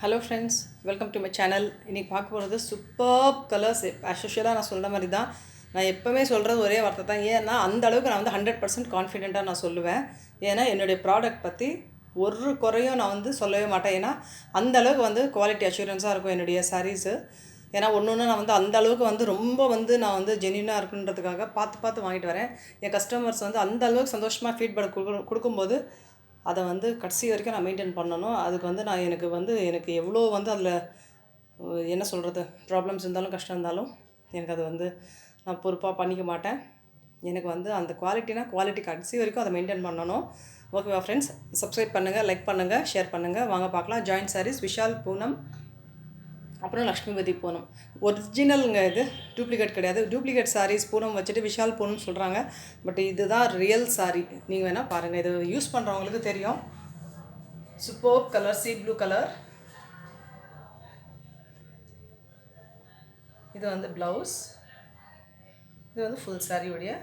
Hello friends, welcome to my channel. இன்றைக்கி பார்க்க போகிறது சூப்பர்ப் கலர்ஸ். ஆஸ்யூஷுவலாக நான் சொல்கிற மாதிரி தான். நான் எப்போவுமே சொல்கிறது ஒரே வார்த்தை தான். ஏன்னா அந்த அளவுக்கு நான் வந்து 100% கான்ஃபிடென்ட்டாக நான் சொல்லுவேன். ஏன்னா என்னுடைய ப்ராடக்ட் பற்றி ஒரு குறையும் நான் வந்து சொல்லவே மாட்டேன். ஏன்னா அந்த அளவுக்கு வந்து குவாலிட்டி அஷூரன்ஸாக இருக்கும் என்னுடைய சாரீஸு. ஏன்னா ஒன்று நான் வந்து அந்த அளவுக்கு வந்து ரொம்ப வந்து நான் வந்து ஜென்யூனாக இருக்குன்றதுக்காக பார்த்து வாங்கிட்டு வரேன். என் கஸ்டமர்ஸ் வந்து அந்த அளவுக்கு சந்தோஷமாக ஃபீட்பேக் கொடுக்கும்போது அதை வந்து கடைசி வரைக்கும் நான் மெயின்டைன் பண்ணணும். அதுக்கு வந்து நான் எனக்கு எவ்வளோ வந்து அதில் என்ன சொல்கிறது, ப்ராப்ளம்ஸ் இருந்தாலும் கஷ்டம் இருந்தாலும் எனக்கு அது வந்து நான் பொறுப்பாக பண்ணிக்க மாட்டேன். எனக்கு வந்து அந்த குவாலிட்டி கடைசி வரைக்கும் அதை மெயின்டைன் பண்ணணும். ஓகேவா ஃப்ரெண்ட்ஸ்? சப்ஸ்கிரைப் பண்ணுங்கள், லைக் பண்ணுங்கள், ஷேர் பண்ணுங்கள். வாங்க பார்க்கலாம். ஜாயின்ட் சாரீஸ் விஷால் பூனம், அப்புறம் லக்ஷ்மிபதி பூனம். ஒரிஜினலுங்க, இது டூப்ளிகேட் கிடையாது. டூப்ளிகேட் சாரீஸ் பூனம் வச்சுட்டு விஷால் பூனம் சொல்கிறாங்க. பட் இதுதான் ரியல் சாரீ. நீங்கள் வேணால் பாருங்கள், இது யூஸ் பண்ணுறவங்களுக்கு தெரியும். Super colour, sea blue colour. இது வந்து ப்ளவுஸ். இது வந்து ஃபுல் சாரியோடைய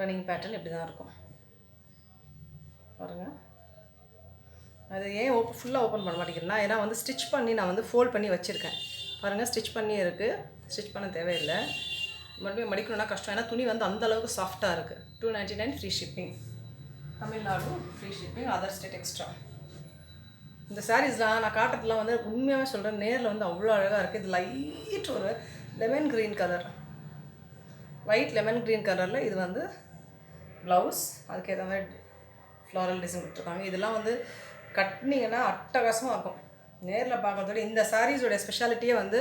ரன்னிங் பேட்டர்ன் இப்படி தான் இருக்கும் பாருங்கள். அது ஏன் ஃபுல்லாக ஓப்பன் பண்ண மாட்டேங்கிறேன்னா, ஏன்னா வந்து ஸ்டிச் பண்ணி நான் வந்து ஃபோல்ட் பண்ணி வச்சுருக்கேன் பாருங்கள். ஸ்டிச் பண்ணி இருக்குது, ஸ்டிச் பண்ண தேவையில்லை. மறுபடியும் மடிக்கணும்னா கஷ்டம். ஏன்னா துணி வந்து அந்தளவுக்கு சாஃப்டாக இருக்குது. 299 free shipping. Tamil Nadu free shipping, other state extra. இந்த சாரீஸ்லாம் நான் காட்டுறதுலாம் வந்து உண்மையாகவே சொல்கிறேன், நேரில் வந்து அவ்வளோ அழகாக இருக்குது. இது லைட் ஒரு lemon green colour, white lemon green கலரில். இது வந்து ப்ளவுஸ், அதுக்கேற்ற மாதிரி ஃப்ளாரல் டிசைன் கொடுத்துருக்காங்க. இதெல்லாம் வந்து கட்டினீங்கன்னா அட்டகாசமாக இருக்கும். நேரில் பார்க்குறதோட இந்த சாரீஸோடைய ஸ்பெஷாலிட்டியே வந்து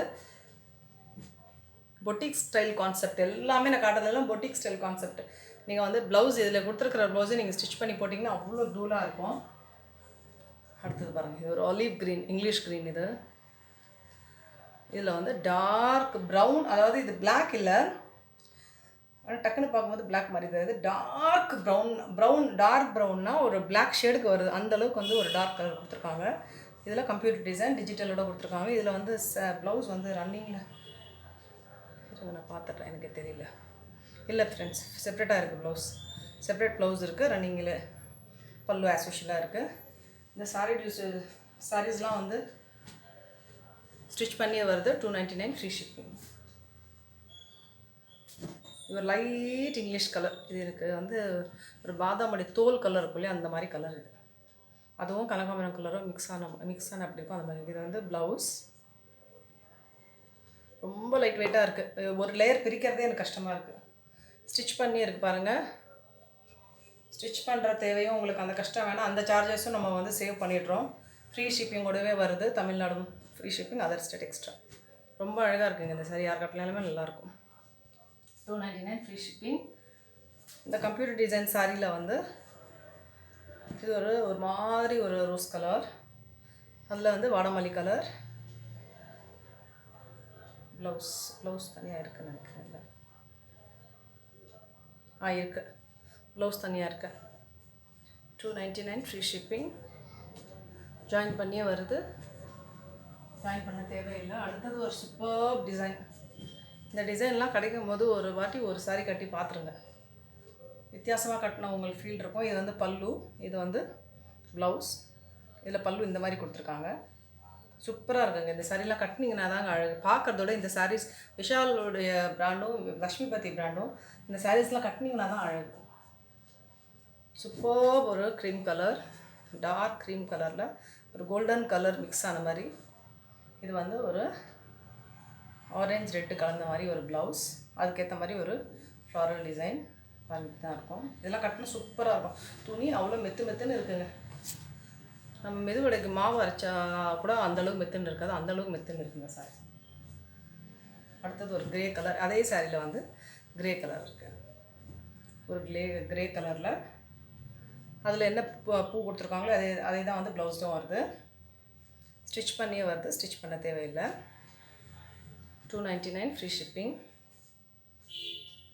பொட்டிக் ஸ்டைல் கான்செப்ட். எல்லாமே நான் காட்டுறதெல்லாம் பொட்டிக் ஸ்டைல் கான்செப்ட். நீங்கள் வந்து ப்ளவுஸ் இதில் கொடுத்துருக்குற ப்ளவுஸை நீங்கள் ஸ்டிச் பண்ணி போட்டிங்கன்னா அவ்வளோ தூளாக இருக்கும். அடுத்தது பாருங்கள், இது ஒரு ஆலிவ் க்ரீன், இங்கிலீஷ் க்ரீன். இதில் வந்து டார்க் ப்ரௌன், அதாவது இது பிளாக் இல்லை, ஆனால் டக்குன்னு பார்க்கும்போது பிளாக் மாதிரி தெரியுது. டார்க் டார்க் ப்ரௌன்னா ஒரு பிளாக் ஷேடுக்கு வருது. அந்தளவுக்கு வந்து ஒரு டார்க் கலர் கொடுத்துருக்காங்க. இதில் கம்ப்யூட்டர் டிசைன் டிஜிட்டலோட கொடுத்துருக்காங்க. இதில் வந்து ப்ளவுஸ் வந்து ரன்னிங்கில் இருந்து நான் பார்த்துட்றேன், எனக்கு தெரியல. இல்லை ஃப்ரெண்ட்ஸ், செப்ரேட்டாக இருக்குது ப்ளவுஸ். செப்ரேட் ப்ளவுஸ் இருக்குது, ரன்னிங்கில் பல்லு ஆஸ்யூஷலாக இருக்குது. இந்த சாரீஸ்லாம் வந்து ஸ்டிச் பண்ணியே வருது. 299 ஃப்ரீ ஷிப்பிங். இது லைட் இங்கிலீஷ் கலர். இது எனக்கு வந்து ஒரு பாதாமடி தோல் கலர் இருக்கும் இல்லையா, அந்த மாதிரி கலர் இது. அதுவும் கனகாம்பரம் கலரும் மிக்ஸ் ஆன அப்படி இருக்கும், அந்த மாதிரி. இது வந்து ப்ளவுஸ். ரொம்ப லைட் வெயிட்டாக இருக்குது. ஒரு லேயர் பிரிக்கிறதே எனக்கு கஷ்டமாக இருக்குது. ஸ்டிச் பண்ணி இருக்குது பாருங்கள். ஸ்டிச் பண்ணுற தேவையும் உங்களுக்கு அந்த கஷ்டம் வேணாம். அந்த சார்ஜஸும் நம்ம வந்து சேவ் பண்ணிடுறோம். ஃப்ரீ ஷிப்பிங்கோடவே வருது. Tamil Nadu free shipping, other state extra. ரொம்ப அழகாக இருக்குங்க இந்த சாரி. யார் கட்டினாலுமே நல்லாயிருக்கும். 299 ஃப்ரீ ஷிப்பிங். இந்த கம்ப்யூட்டர் டிசைன் சாரியில் வந்து இது ஒரு மாதிரி ஒரு ரோஸ் கலர், அதில் வந்து வாடாமல்லி கலர். ப்ளவுஸ் தனியாக இருக்குதுன்னு நினைக்கிறேன். இல்லை, இருக்குது, ப்ளவுஸ் தனியாக இருக்குது. 299 ஃப்ரீ ஷிப்பிங். ஜாயின் பண்ணியே வருது, ஜாயின் பண்ண தேவையில்லை. அடுத்தது ஒரு சூப்பர் டிசைன். இந்த டிசைன்லாம் கிடைக்கும் போது ஒரு வாட்டி ஒரு சாரி கட்டி பார்த்துருங்க. வித்தியாசமாக கட்டினா உங்களுக்கு ஃபீல் இருக்கும். இது வந்து பல்லு, இது வந்து ப்ளவுஸ். இதில் பல்லு இந்த மாதிரி கொடுத்துருக்காங்க. சூப்பராக இருக்குங்க. இந்த சாரீலாம் கட்டினீங்கன்னா தாங்க அழகு. பார்க்குறதோட இந்த சாரீஸ் விஷாலுடைய பிராண்டும் லக்ஷ்மிபதி பிராண்டும், இந்த சாரீஸ்லாம் கட்டினீங்கன்னா தான் அழகு. சூப்பர் ஒரு க்ரீம் கலர், டார்க் க்ரீம் கலரில் ஒரு கோல்டன் கலர் மிக்ஸ் ஆன மாதிரி. இது வந்து ஒரு ஆரஞ்ச் ரெட்டு கலந்த மாதிரி ஒரு ப்ளவுஸ். அதுக்கேற்ற மாதிரி ஒரு ஃப்ளாரல் டிசைன் வந்துட்டு தான் இருக்கும். இதெல்லாம் கட்டினா சூப்பராக இருக்கும். துணி அவ்வளோ மெத்துன்னு இருக்குங்க. நம்ம மெதுவடைக்கு மாவு அரைச்சா கூட அந்தளவுக்கு மெத்துன்னு இருக்காது, அந்தளவுக்கு மெத்துன்னு இருக்குங்க சாரி. அடுத்தது ஒரு க்ரே கலர். அதே சாரியில் வந்து க்ரே கலர் இருக்குது. ஒரு க்ரே கலரில் அதில் என்ன பூ கொடுத்துருக்காங்களோ அதே தான் வந்து ப்ளவுஸும் வருது. ஸ்டிச் பண்ணியே வருது, ஸ்டிச் பண்ண தேவையில்லை. 299 ஃப்ரீ ஷிப்பிங்.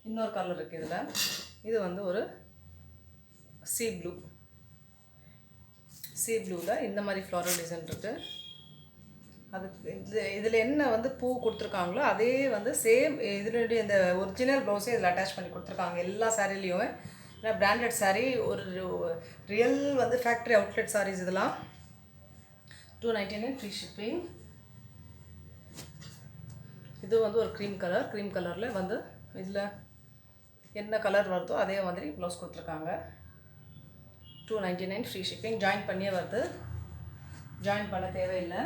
இன்னொரு கலர் இருக்குது இதில். இது வந்து ஒரு சீ ப்ளூவில் இந்த மாதிரி ஃப்ளாரல் டிசைன் இருக்குது. அதுக்கு இதில் என்ன வந்து பூ கொடுத்துருக்காங்களோ அதே வந்து சேம் இதனுடைய இந்த ஒரிஜினல் ப்ளவுஸே இதில் அட்டாச் பண்ணி கொடுத்துருக்காங்க எல்லா சாரீலேயும். ஏன்னா பிராண்டட் சாரீ, ஒரு ரியல் வந்து ஃபேக்ட்ரி அவுட்லெட் சாரீஸ் இதெல்லாம். 299 ஃப்ரீ ஷிப்பிங். இது வந்து ஒரு க்ரீம் கலரில் வந்து இதில் என்ன கலர் வருதோ அதே மாதிரி ப்ளவுஸ் கொடுத்துருக்காங்க. 299 ஃப்ரீ ஷிப்பிங். ஜாயின் பண்ணியே வருது, ஜாயின் பண்ண தேவையில்லை.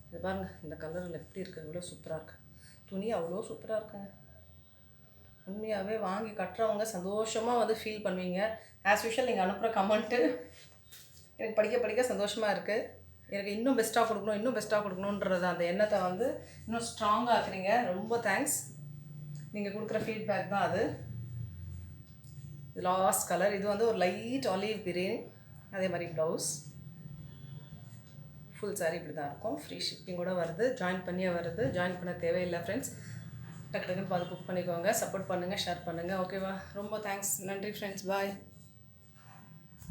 இது பாருங்கள், இந்த கலரில் எப்படி இருக்குது, இவ்வளோ சூப்பராக இருக்குது. துணி அவ்வளோ சூப்பராக இருக்குங்க. உண்மையாகவே வாங்கி கட்டுறவங்க சந்தோஷமாக வந்து ஃபீல் பண்ணுவீங்க. ஆஸ் யூஷுவல் நீங்கள் அனுப்புகிற கமெண்ட்டு எனக்கு படிக்க சந்தோஷமாக இருக்குது. எனக்கு இன்னும் பெஸ்ட்டாக கொடுக்கணுன்றது அந்த எண்ணத்தை வந்து இன்னும் ஸ்ட்ராங்காக ஆக்குறீங்க. ரொம்ப தேங்க்ஸ். நீங்கள் கொடுக்குற ஃபீட்பேக் தான் அது. லாஸ்ட் கலர் இது வந்து ஒரு லைட் ஆலிவ் கிரீன். அதே மாதிரி ப்ளவுஸ் ஃபுல் சாரீ இப்படி தான் இருக்கும். ஃப்ரீ ஷிப்பிங்கோட வருது, ஜாயின் பண்ணியே வருது. ஜாயின் பண்ண தேவையில்லை ஃப்ரெண்ட்ஸ். டக்குன்னு பார்த்து புக் பண்ணிக்கோங்க. சப்போர்ட் பண்ணுங்கள், ஷேர் பண்ணுங்கள். ஓகேவா? ரொம்ப தேங்க்ஸ். நன்றி ஃப்ரெண்ட்ஸ். பாய்.